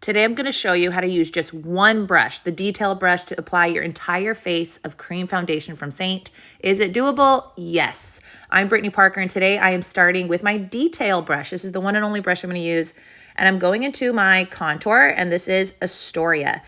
Today I'm going to show you how to use just one brush, the detail brush, to apply your entire face of cream foundation from Seint. Is it doable? Yes. I'm Brittany Parker, and today I am starting with my detail brush. This is the one and only brush I'm going to use, and I'm going into my contour, and this is Astoria.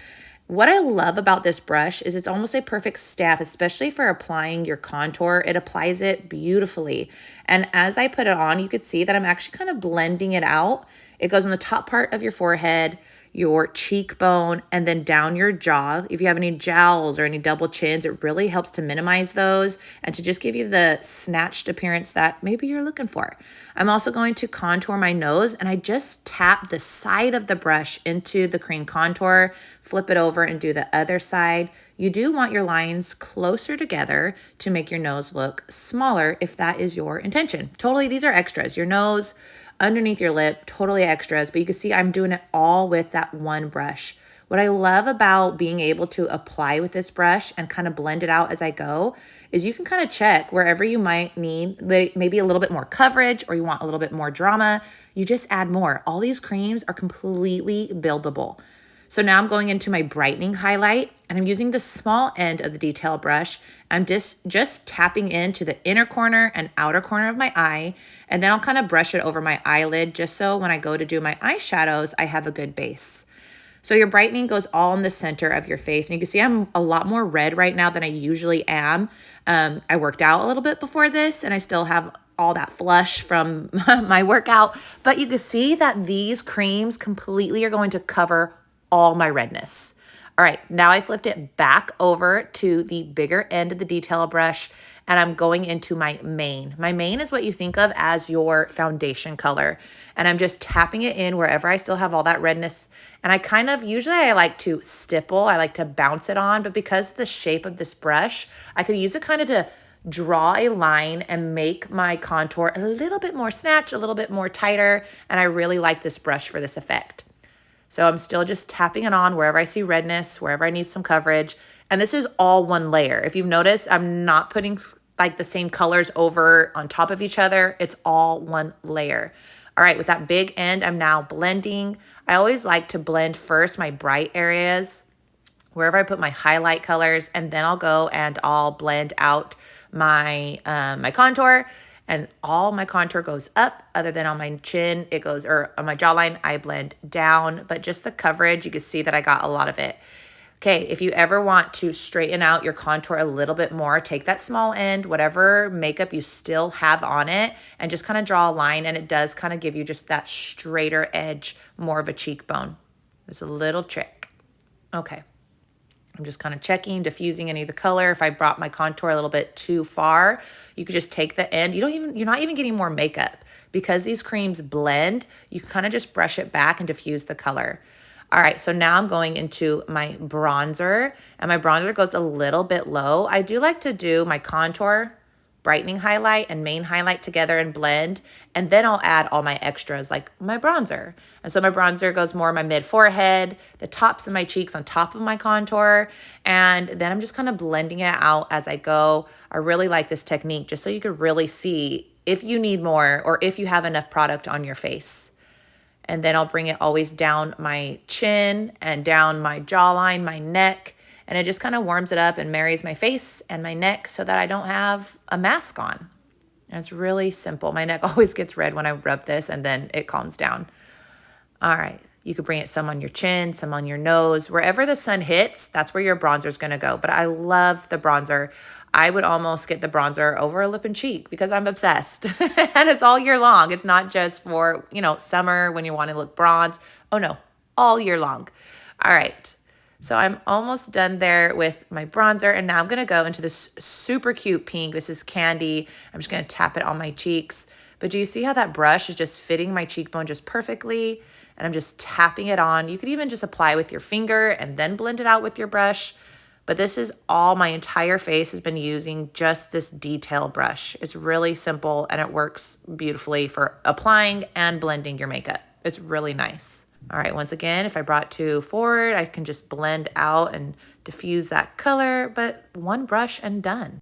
What I love about this brush is it's almost a perfect stab, especially for applying your contour. It applies it beautifully. And as I put it on, you could see that I'm actually kind of blending it out. It goes on the top part of your forehead, your cheekbone, and then down your jaw. If you have any jowls or any double chins, it really helps to minimize those and to just give you the snatched appearance that maybe you're looking for. I'm also going to contour my nose, and I just tap the side of the brush into the cream contour, flip it over and do the other side. You do want your lines closer together to make your nose look smaller if that is your intention. Totally, these are extras. Your nose, underneath your lip, totally extras, but you can see I'm doing it all with that one brush. What I love about being able to apply with this brush and kind of blend it out as I go is you can kind of check wherever you might need maybe a little bit more coverage or you want a little bit more drama, you just add more. All these creams are completely buildable. So now I'm going into my brightening highlight, and I'm using the small end of the detail brush. I'm just tapping into the inner corner and outer corner of my eye, and then I'll kind of brush it over my eyelid just so when I go to do my eyeshadows, I have a good base. So your brightening goes all in the center of your face, and you can see I'm a lot more red right now than I usually am. I worked out a little bit before this, and I still have all that flush from my workout, but you can see that these creams completely are going to cover all my redness. All right, now I flipped it back over to the bigger end of the detail brush, and I'm going into my mane. My mane is what you think of as your foundation color, and I'm just tapping it in wherever I still have all that redness. And usually I like to stipple, I like to bounce it on, but because of the shape of this brush, I could use it kind of to draw a line and make my contour a little bit more snatched, a little bit more tighter, and I really like this brush for this effect. So I'm still just tapping it on wherever I see redness, wherever I need some coverage. And this is all one layer. If you've noticed, I'm not putting like the same colors over on top of each other. It's all one layer. All right, with that big end, I'm now blending. I always like to blend first my bright areas, wherever I put my highlight colors, and then I'll go and I'll blend out my, my contour. And all my contour goes up other than on my chin, it goes, or on my jawline, I blend down, but just the coverage, you can see that I got a lot of it. Okay, if you ever want to straighten out your contour a little bit more, take that small end, whatever makeup you still have on it, and just kind of draw a line, and it does kind of give you just that straighter edge, more of a cheekbone. It's a little trick. Okay. I'm just kind of checking, diffusing any of the color. If I brought my contour a little bit too far, you could just take the end. You're not even getting more makeup. Because these creams blend, you kind of just brush it back and diffuse the color. All right, so now I'm going into my bronzer, and my bronzer goes a little bit low. I do like to do my contour, brightening highlight, and main highlight together and blend, and then I'll add all my extras like my bronzer. And so my bronzer goes more my mid forehead, the tops of my cheeks on top of my contour, and then I'm just kind of blending it out as I go. I really like this technique just so you could really see if you need more or if you have enough product on your face. And then I'll bring it always down my chin and down my jawline, my neck, and it just kind of warms it up and marries my face and my neck so that I don't have a mask on. And it's really simple. My neck always gets red when I rub this, and then it calms down. All right. You could bring it some on your chin, some on your nose. Wherever the sun hits, that's where your bronzer is going to go. But I love the bronzer. I would almost get the bronzer over a lip and cheek because I'm obsessed. And it's all year long. It's not just for, summer when you want to look bronze. Oh, no, all year long. All right. So I'm almost done there with my bronzer, and now I'm going to go into this super cute pink. This is Candy. I'm just going to tap it on my cheeks. But do you see how that brush is just fitting my cheekbone just perfectly? And I'm just tapping it on. You could even just apply with your finger and then blend it out with your brush. But this is all my entire face has been using just this detail brush. It's really simple, and it works beautifully for applying and blending your makeup. It's really nice. All right, once again, if I brought two forward, I can just blend out and diffuse that color, but one brush and done.